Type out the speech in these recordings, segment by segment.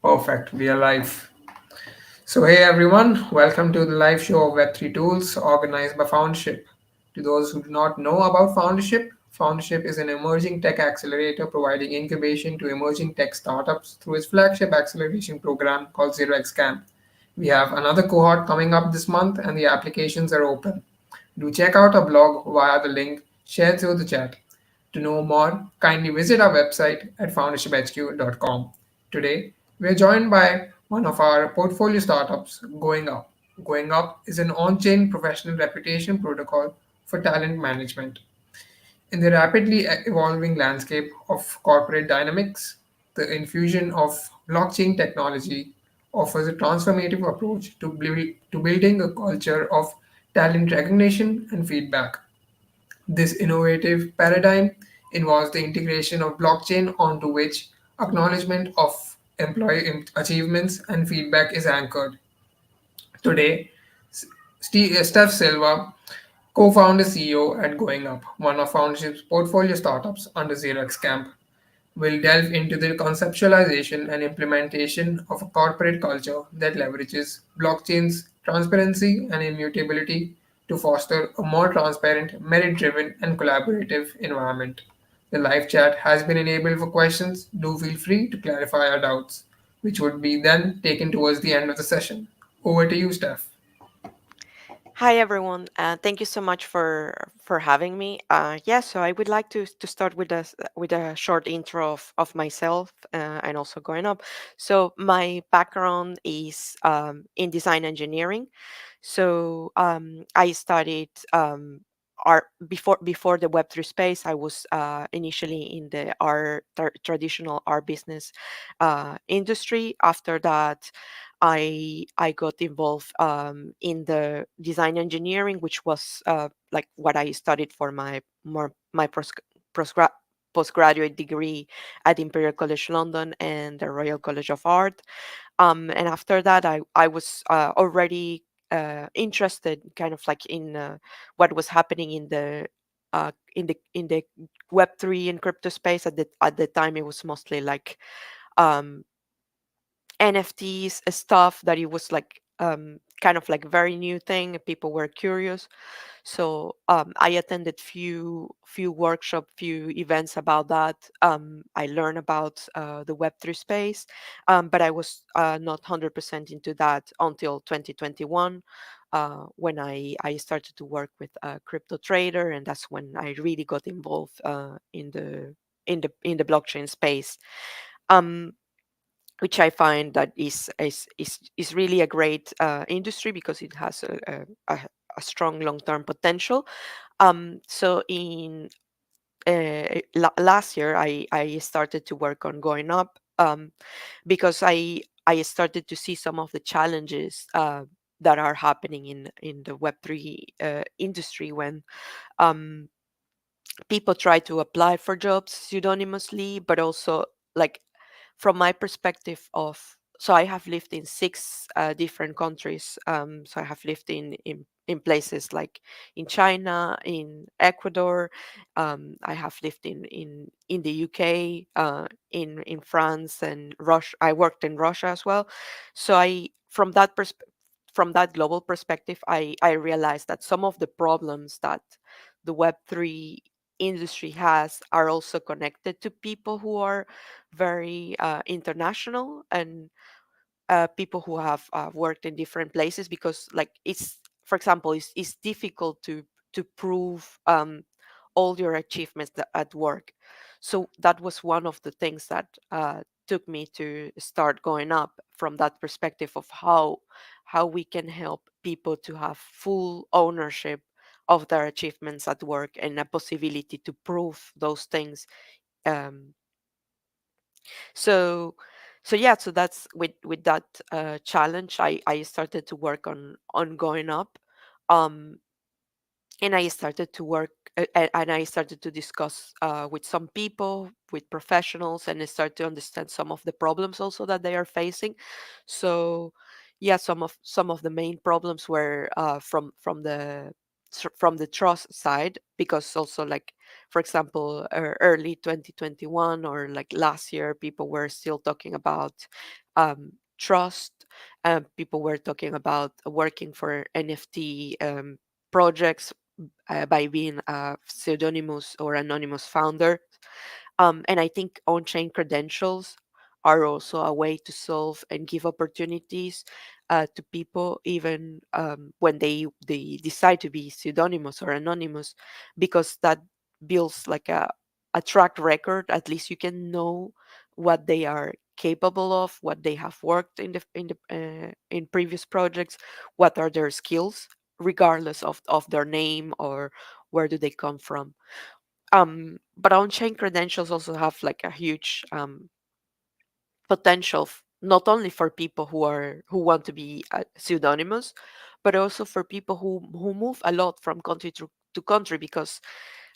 Perfect, we are live. So, hey everyone, welcome to the live show of Web3 Tools organized by Foundership. To those who do not know about Foundership, Foundership is an emerging tech accelerator providing incubation to emerging tech startups through its flagship acceleration program called 0x Camp. We have another cohort coming up this month and the applications are open. Do check out our blog via the link shared through the chat. To know more, kindly visit our website at foundership.hq.com. Today, we are joined by one of our portfolio startups, GoingUp. GoingUp is an on chain professional reputation protocol for talent management. In the rapidly evolving landscape of corporate dynamics, the infusion of blockchain technology offers a transformative approach to building a culture of talent recognition and feedback. This innovative paradigm involves the integration of blockchain onto which acknowledgement of employee achievements and feedback is anchored. Today, Steph Silva, co-founder CEO at GoingUp, one of Foundership's portfolio startups under Xerox Camp, will delve into the conceptualization and implementation of a corporate culture that leverages blockchain's transparency and immutability to foster a more transparent, merit driven, and collaborative environment. The live chat has been enabled for questions. Do feel free to clarify our doubts, which would be then taken towards the end of the session. Over to you, Steph. Hi everyone. Thank you so much for having me. Yeah, so I would like to start with a short intro of myself and also going up. So my background is in design engineering. So I studied art before the Web3 space. I was initially in the traditional art business industry. After that, I got involved in the design engineering, which was like what I studied for my postgra- postgraduate degree at Imperial College London and the Royal College of Art. And after that, I was already interested, kind of like in what was happening in the Web3 and crypto space. At the time, it was mostly like um, NFTs stuff that it was like kind of like very new thing. People were curious, so I attended few workshop, few events about that. I learned about the Web3 space, but I was not 100% into that until 2021. When I started to work with a crypto trader, and that's when I really got involved in the blockchain space. Um, which I find that is really a great industry because it has a strong long term potential. So in last year, I started to work on going up because I started to see some of the challenges that are happening in the Web3 industry when um, people try to apply for jobs pseudonymously, but also like from my perspective of so I have lived in six different countries. So I have lived in places like in China, in Ecuador. I have lived in the UK, in France and Russia. I worked in Russia as well. So I from that global perspective, I realized that some of the problems that the Web3 industry has are also connected to people who are very international and people who have worked in different places because like it's for example it's difficult to prove all your achievements at work. So that was one of the things that took me to start going up from that perspective of how we can help people to have full ownership of their achievements at work and a possibility to prove those things. um, so yeah, so that's with that challenge I started to work on going up. um and I started to work and I started to discuss with some people, with professionals, and I started to understand some of the problems also that they are facing. So yeah, some of the main problems were from the from the trust side, because also, like, for example, early 2021 or like last year, people were still talking about trust. People were talking about working for NFT projects by being a pseudonymous or anonymous founder. And I think on-chain credentials are also a way to solve and give opportunities to people, even when they decide to be pseudonymous or anonymous, because that builds like a track record. At least you can know what they are capable of, what they have worked in previous projects, what are their skills, regardless of their name or where do they come from. But on-chain credentials also have like a huge potential, not only for people who want to be pseudonymous, but also for people who move a lot from country to country, because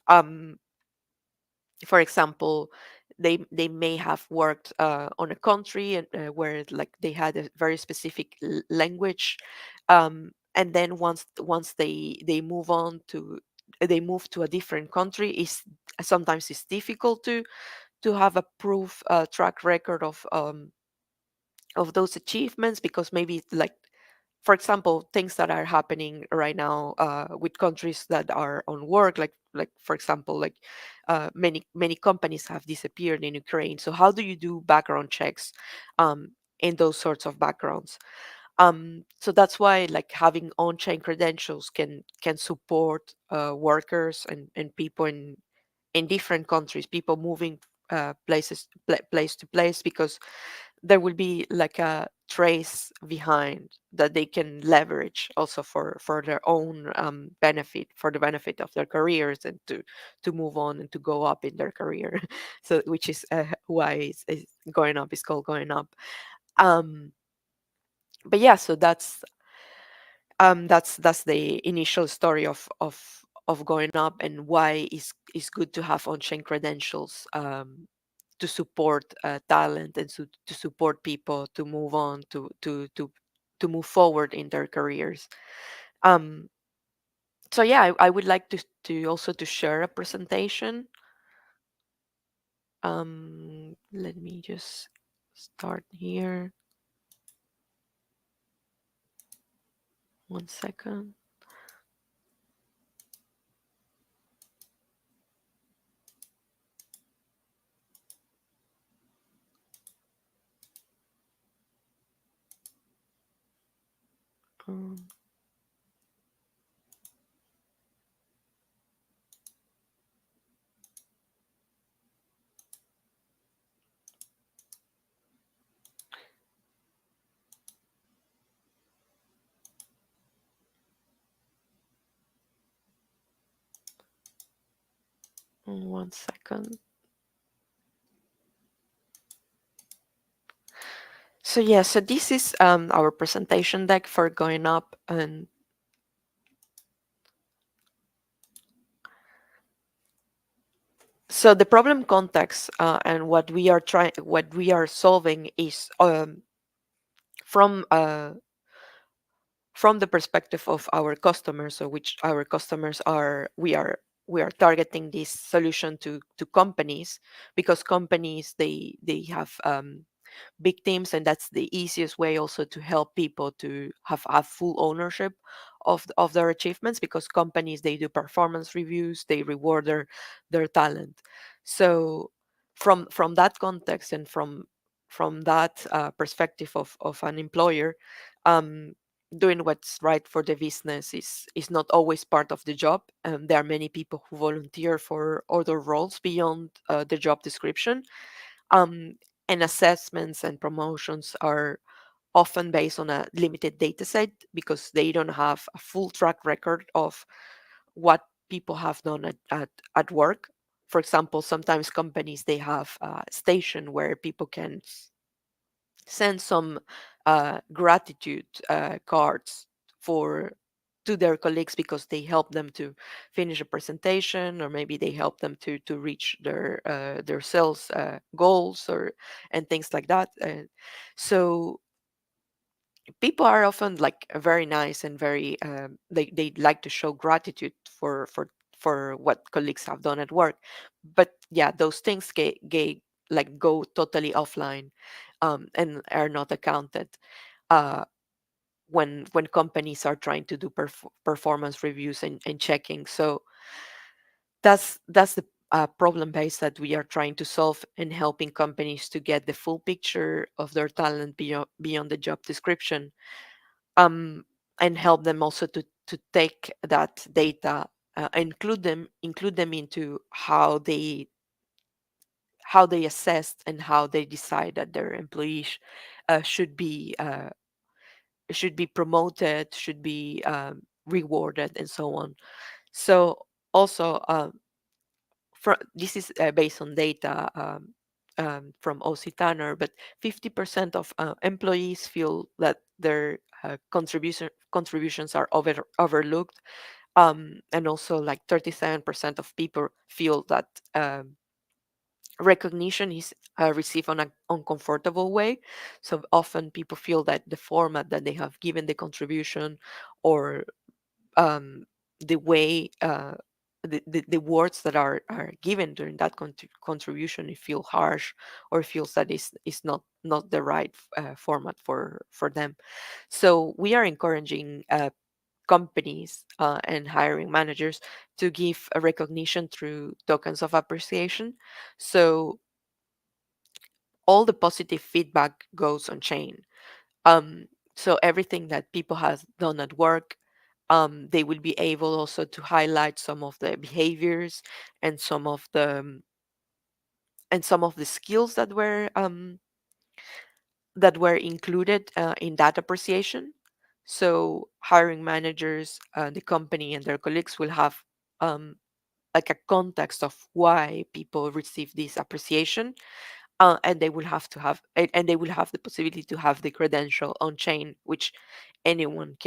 um, for example, they may have worked on a country and where like they had a very specific language, and then once they move on to they move to a different country, is sometimes it's difficult to have a proof track record of those achievements, because maybe, like, for example, things that are happening right now with countries that are on work, like for example, like many companies have disappeared in Ukraine. So how do you do background checks in those sorts of backgrounds? So that's why, like, having on-chain credentials can support workers and people in different countries, people moving place to place, because there will be like a trace behind that they can leverage also for their own benefit, for the benefit of their careers, and to move on and to go up in their career. So which is why it's going up is called going up. um but yeah, so that's the initial story of going up, and why is good to have on-chain credentials to support talent, and to support people to move on, to move forward in their careers. um so yeah, I would like to also to share a presentation. Let me just start here, 1 second. 1 second. So yeah, so this is our presentation deck for going up. And so the problem context and what we are solving is from from the perspective of our customers, so which our customers are, we are targeting this solution to companies, because companies, they have big teams, and that's the easiest way also to help people to have full ownership of their achievements, because companies, they do performance reviews, they reward their talent. So from that context, and from that perspective of an employer, um, doing what's right for the business is not always part of the job. There are many people who volunteer for other roles beyond the job description. um, and assessments and promotions are often based on a limited data set, because they don't have a full track record of what people have done at work. For example, sometimes companies, they have a station where people can send some gratitude cards for to their colleagues, because they help them to finish a presentation, or maybe they help them to reach their sales goals, or and things like that. So people are often like very nice and very they like to show gratitude for what colleagues have done at work, but yeah, those things like go totally offline, and are not accounted uh, when companies are trying to do performance reviews and checking. So that's the problem base that we are trying to solve, and helping companies to get the full picture of their talent beyond the job description, um, and help them also to take that data, include them into how they assess and how they decide that their employees uh, should be uh, should be promoted, should be rewarded, and so on. So also, this is based on data from OC Tanner, but 50% of employees feel that their contributions are overlooked, and also like 37% of people feel that recognition is received on an uncomfortable way. So often people feel that the format that they have given the contribution, or um, the way the words that are given during that contribution, it feel harsh, or feels that is not the right format for them. So we are encouraging companies and hiring managers to give a recognition through tokens of appreciation. So all the positive feedback goes on chain. Um, so everything that people have done at work, they will be able also to highlight some of the behaviors and some of the skills that were included in that appreciation. So hiring managers, the company, and their colleagues will have um, like a context of why people receive this appreciation, and they will have to have and they will have the possibility to have the credential on chain, which anyone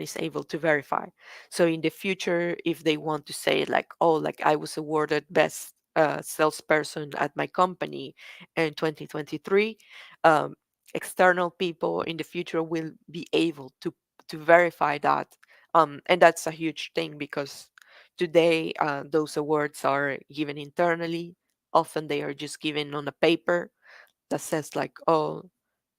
is able to verify. So in the future, if they want to say like, oh, like I was awarded best salesperson at my company in 2023, um, external people in the future will be able to verify that, and that's a huge thing, because today those awards are given internally. Often they are just given on a paper that says like, oh,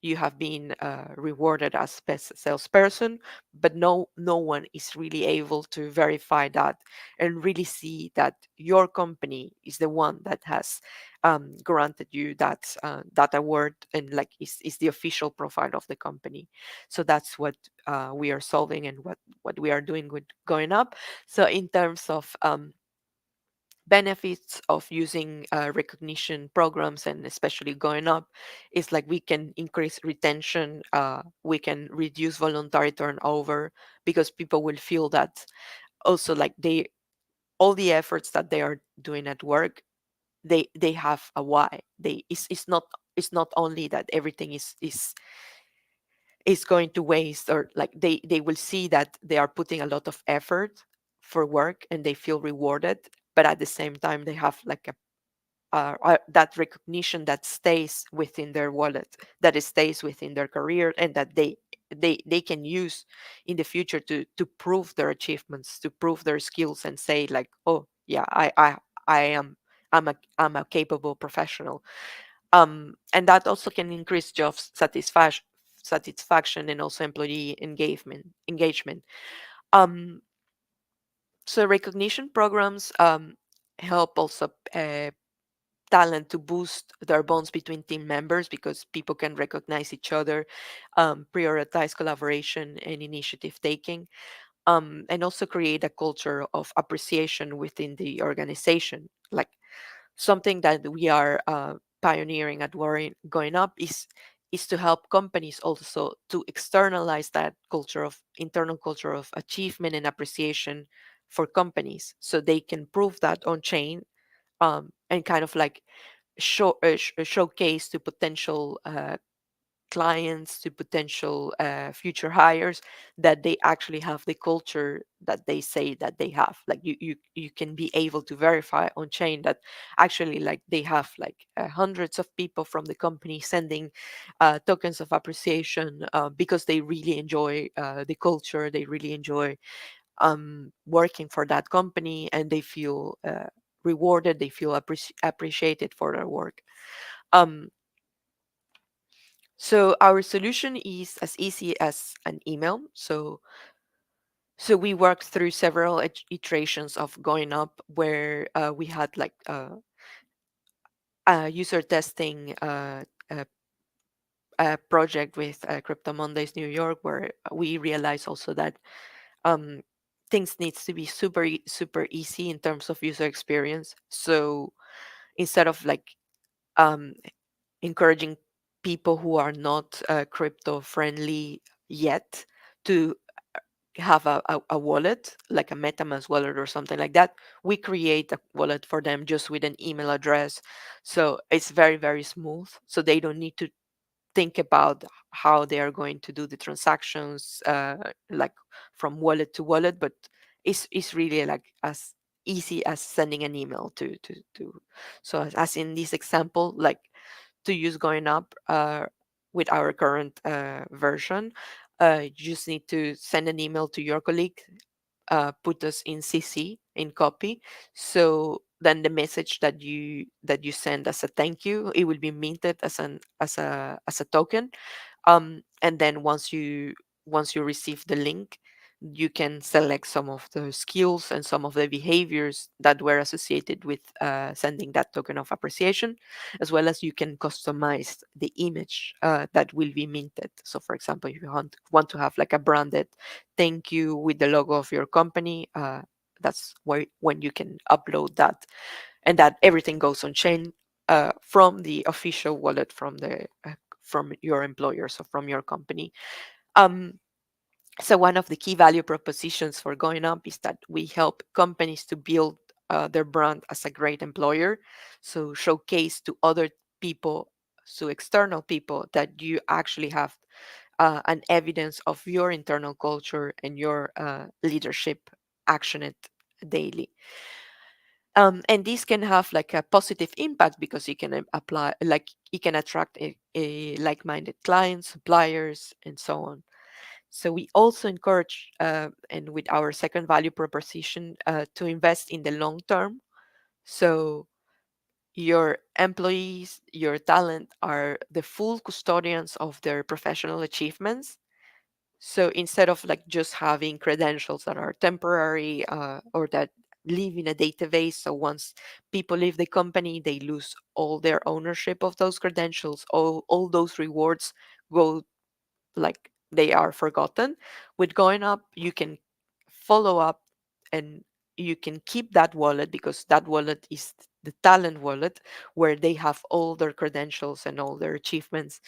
you have been rewarded as best salesperson, but no one is really able to verify that and really see that your company is the one that has granted you that award, and like is the official profile of the company. So that's what we are solving, and what we are doing with Going Up. So in terms of benefits of using recognition programs, and especially Going Up, is like we can increase retention, we can reduce voluntary turnover, because people will feel that also like they all the efforts that they are doing at work, they have a why. It's not only that everything is going to waste, or like they will see that they are putting a lot of effort for work and they feel rewarded, but at the same time they have like that recognition that stays within their wallet, that it stays within their career, and that they can use in the future to prove their achievements, to prove their skills, and say like, oh yeah, I am I'm a capable professional. And that also can increase job satisfaction, and also employee engagement. um so recognition programs help also talent to boost their bonds between team members, because people can recognize each other, prioritize collaboration and initiative taking, and also create a culture of appreciation within the organization. Like something that we are pioneering at Going Up is to help companies also to externalize that culture of internal culture of achievement and appreciation for companies, so they can prove that on chain, and kind of like showcase to potential clients, to potential future hires, that they actually have the culture that they say that they have. Like you can be able to verify on chain that actually like they have like hundreds of people from the company sending tokens of appreciation because they really enjoy the culture, they really enjoy working for that company, and they feel rewarded, they feel appreciated for their work. um, so our solution is as easy as an email. So we worked through several iterations of going up, where we had like user testing a project with Crypto Mondays New York, where we realized also that um, things needs to be super easy in terms of user experience. So instead of like um, encouraging people who are not crypto friendly yet to have a wallet, like a MetaMask wallet or something like that, we create a wallet for them just with an email address. So it's very smooth. So they don't need to think about how they are going to do the transactions, like from wallet to wallet, but it's really like as easy as sending an email to. So as in this example, like to use going up with our current version, you just need to send an email to your colleague, put us in CC in copy. So then the message that you send as a thank you, it will be minted as a token. And then once you receive the link, you can select some of the skills and some of the behaviors that were associated with sending that token of appreciation, as well as you can customize the image that will be minted. So for example, if you want to have like a branded thank you with the logo of your company, that's where when you can upload that, and that everything goes on chain from the official wallet from your employer, so from your company. Um, so one of the key value propositions for Going Up is that we help companies to build their brand as a great employer. So showcase to other people, to external people, that you actually have an evidence of your internal culture and your leadership action it daily. And this can have like a positive impact because you can apply, like you can attract a like-minded clients, suppliers, and so on. So we also encourage, and with our second value proposition, to invest in the long term. So your employees, your talent are the full custodians of their professional achievements. So instead of like just having credentials that are temporary or that live in a database, so once people leave the company, they lose all their ownership of those credentials, all those rewards go like they are forgotten. With Going Up, you can follow up and you can keep that wallet, because that wallet is the talent wallet where they have all their credentials and all their achievements.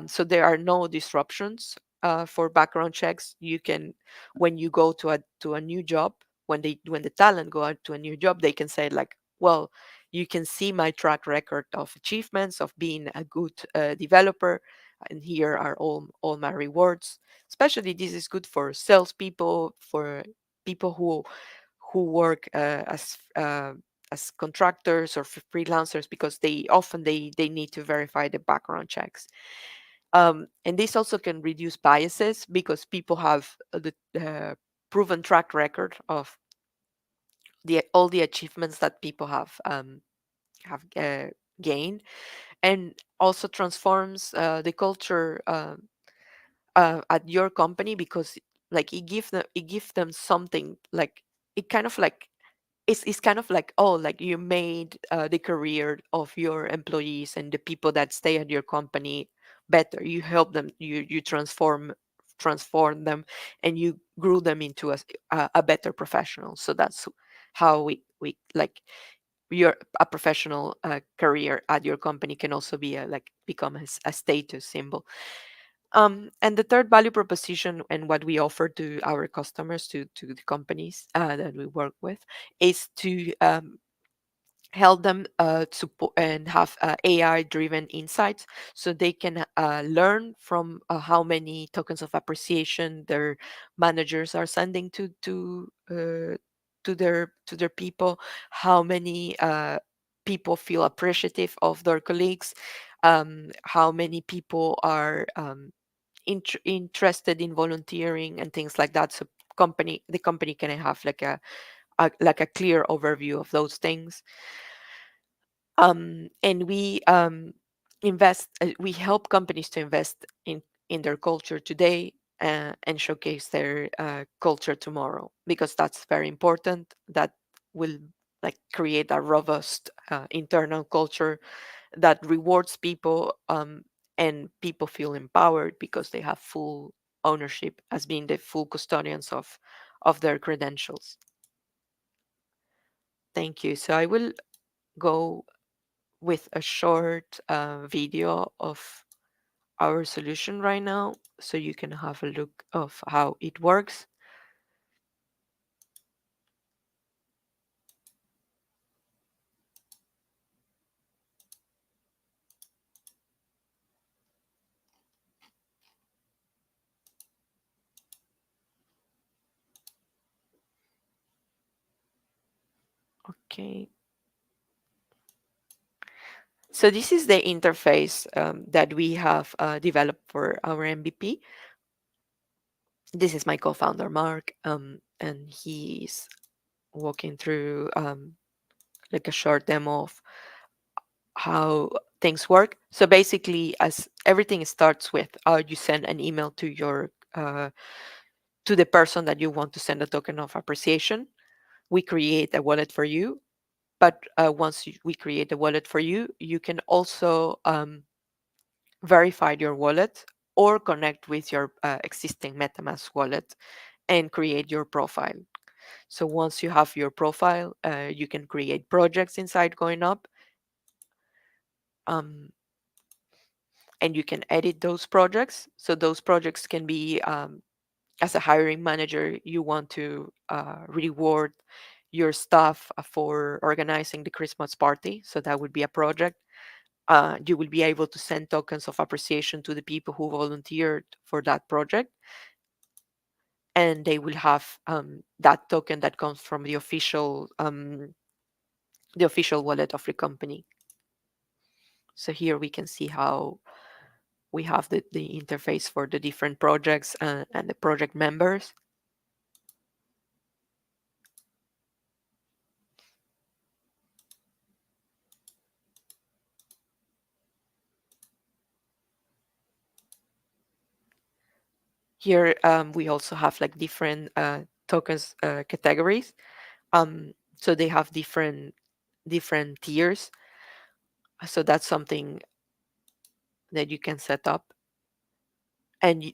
So there are no disruptions for background checks. You can, when you go to a new job, when the talent go out to a new job, they can say like, well, you can see my track record of achievements of being a good developer, and here are all my rewards. Especially this is good for salespeople, for people who work as contractors or freelancers, because they often they need to verify the background checks. And this also can reduce biases because people have the proven track record of all the achievements that people have gained, and also transforms the culture at your company, because like it gives them something like it kind of like it's kind of like, oh, like you made the career of your employees and the people that stay at your company better. You help them, you transform them, and you grew them into a better professional. So that's how we like your a professional career at your company can also be like become a status symbol. And the third value proposition, and what we offer to our customers, to the companies that we work with, is to help them support and have AI driven insights, so they can learn from how many tokens of appreciation their managers are sending to their people, how many people feel appreciative of their colleagues, how many people are interested in volunteering and things like that. So the company can have like a clear overview of those things. And we help companies to invest in their culture today, and showcase their culture tomorrow, because that's very important. That will like create a robust internal culture that rewards people, and people feel empowered because they have full ownership as being the full custodians of their credentials. Thank you. So I will go with a short video of our solution right now, so you can have a look of how it works. Okay, so this is the interface that we have developed for our MVP. This is my co-founder Mark, and he's walking through like a short demo of how things work. So basically, as everything starts with, you send an email to the person that you want to send a token of appreciation. We create a wallet for you, but once we create a wallet for you, you can also verify your wallet or connect with your existing MetaMask wallet and create your profile. So once you have your profile, you can create projects inside GoingUp, um, and you can edit those projects. So those projects can be, as a hiring manager, you want to reward your staff for organizing the Christmas party. So that would be a project. You will be able to send tokens of appreciation to the people who volunteered for that project, and they will have that token that comes from the official wallet of the company. So here we can see how we have the interface for the different projects and the project members. Here we also have like different tokens categories. So they have different tiers. So that's something that you can set up, and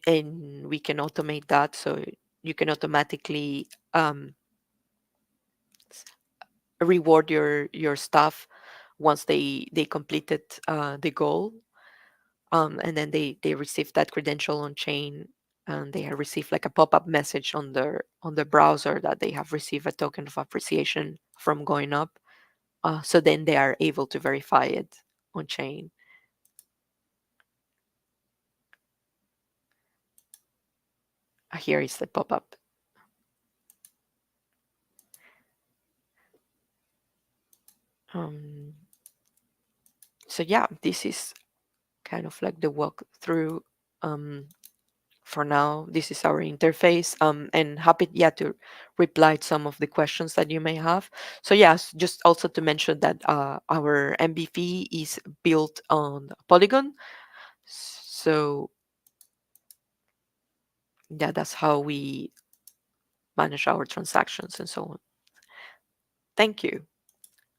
we can automate that. So you can automatically reward your staff once they completed the goal, and then they receive that credential on chain, and they have received like a pop-up message on the browser that they have received a token of appreciation from GoingUp. So then they are able to verify it on chain. Here is the pop-up. um, so yeah, this is kind of like the walkthrough. For now, this is our interface, and happy, yeah, to reply to some of the questions that you may have. So yes, just also to mention that our MVP is built on Polygon. So yeah, that's how we manage our transactions and so on. Thank you.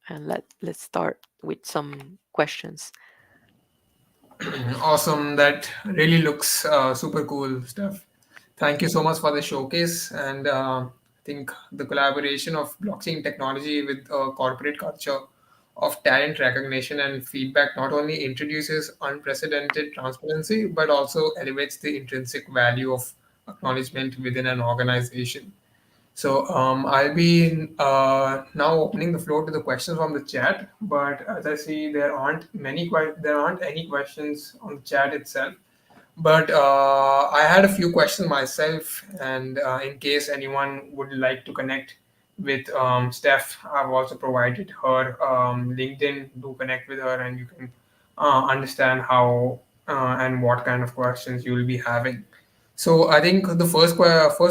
And let's start with some questions. Awesome. That really looks super cool stuff. Thank you so much for the showcase. And I think the collaboration of blockchain technology with corporate culture of talent recognition and feedback not only introduces unprecedented transparency, but also elevates the intrinsic value of acknowledgement within an organization. So I'll be now opening the floor to the questions from the chat. But as I see, there aren't any questions on the chat itself. But I had a few questions myself, and in case anyone would like to connect with Steph, I've also provided her LinkedIn to connect with her, and you can understand how and what kind of questions you will be having. So I think the first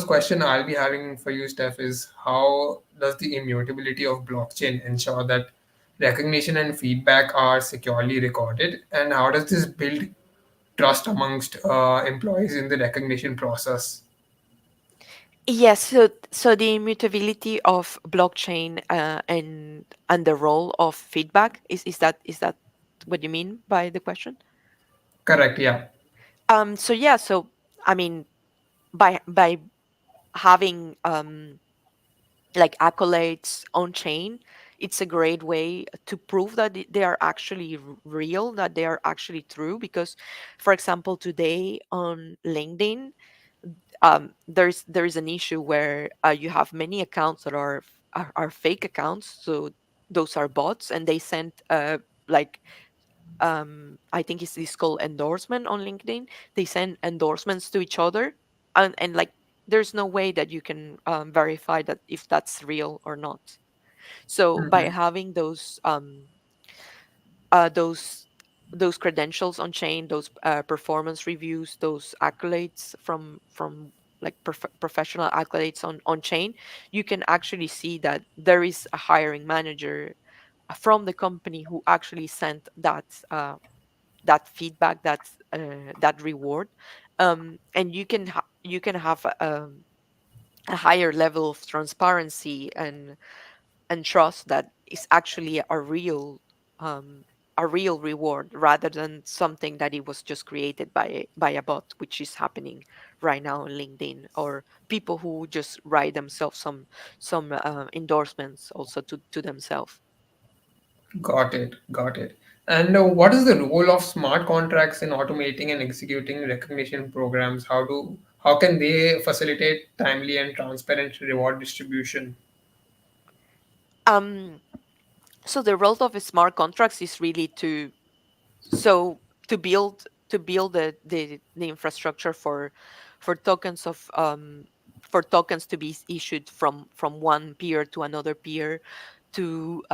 question I'll be having for you, Steph, is how does the immutability of blockchain ensure that recognition and feedback are securely recorded, and how does this build trust amongst employees in the recognition process? Yes, so the immutability of blockchain and the role of feedback is that what you mean by the question? Correct. Yeah. So yeah, so I mean by having like accolades on chain, it's a great way to prove that they are actually real, that they are actually true. Because, for example, today on LinkedIn, there's an issue where you have many accounts that are fake accounts, so those are bots, and they send like I think it's this called endorsement on LinkedIn. They send endorsements to each other, and like there's no way that you can verify that if that's real or not. So by Mhm. having uh, those those credentials on chain, those performance reviews, those accolades from like professional accolades on chain, you can actually see that there is a hiring manager from the company who actually sent that feedback, that reward, and you can have a higher level of transparency and trust that is actually um, a real reward rather than something that it was just created by a bot, which is happening right now on LinkedIn, or people who just write themselves some endorsements also to themselves. Got it. Got it. And what is the role of smart contracts in automating and executing recognition programs? How can they facilitate timely and transparent reward distribution? Um, so the role of smart contracts is really so to build the infrastructure for tokens of for tokens to be issued from one peer to another peer, to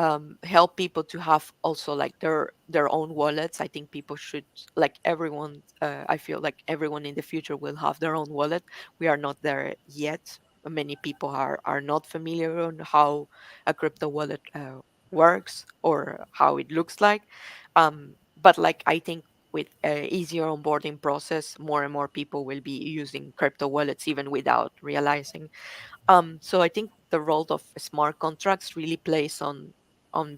help people to have also like their own wallets. I think people should, like everyone, I feel like everyone in the future will have their own wallet. We are not there yet. Many people are not familiar on how a crypto wallet works or how it looks like. But like I think with a easier onboarding process, more and more people will be using crypto wallets even without realizing. So I think the role of smart contracts really plays on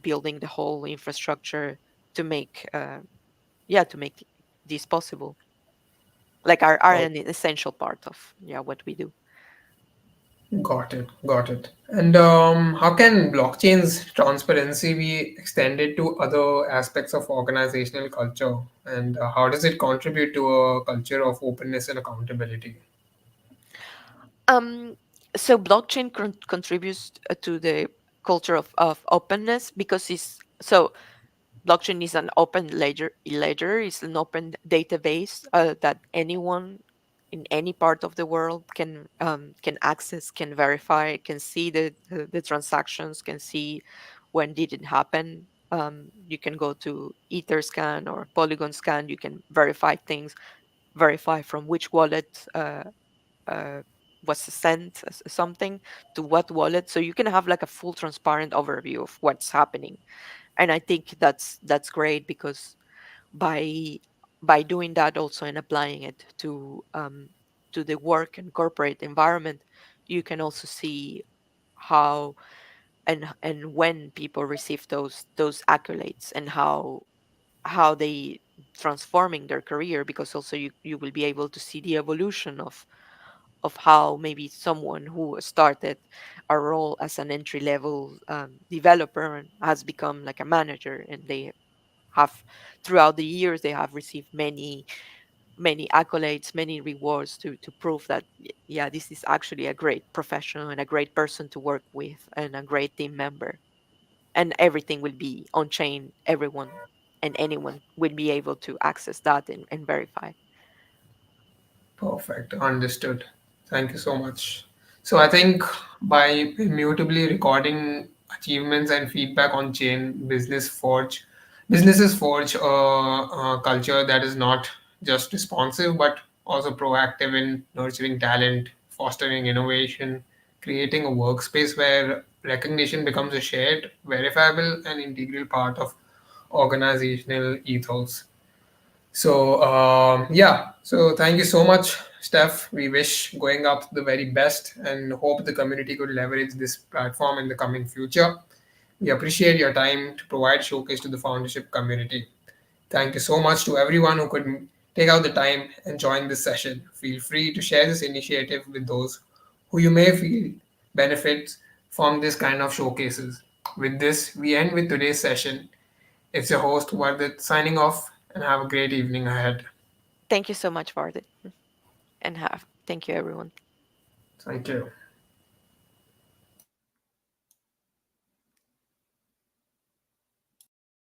building the whole infrastructure to make to make this possible. Like are Oh, an essential part of what we do. got it. Got it. And how can blockchain's transparency be extended to other aspects of organizational culture? And how does it contribute to a culture of openness and accountability? Um, so blockchain contributes to the culture of openness because it's so blockchain is an open ledger is an open database that anyone in any part of the world can access, can verify, can see the transactions, can see when did it happen. You can go to etherscan or polygon scan, you can verify things, verify from which wallet uh, was sent something to what wallet, so you can have like a full transparent overview of what's happening. And I think that's great because by by doing that also and applying it to the work and corporate environment, you can also see how and when people receive those accolades and how they transforming their career, because also you will be able to see the evolution of how maybe someone who started a role as an entry level developer and has become like a manager, and they have throughout the years they have received many many accolades, many rewards to prove that yeah, this is actually a great professional and a great person to work with and a great team member. And everything will be on chain. Everyone and anyone will be able to access that and verify. Perfect. Understood. Thank you so much. So I think by immutably recording achievements and feedback on chain, businesses forge a culture that is not just responsive but also proactive in nurturing talent, fostering innovation, creating a workspace where recognition becomes a shared, verifiable, and integral part of organizational ethos. So yeah, so thank you so much, Steph. We wish Going Up the very best and hope the community could leverage this platform in the coming future. We appreciate your time to provide showcase to the foundership community. Thank you so much to everyone who could take out the time and join this session. Feel free to share this initiative with those who you may feel benefits from this kind of showcases. With this, we end with today's session. It's your host, Vardit, signing off, and have a great evening ahead. Thank you so much for it, and have thank you everyone. Thank you.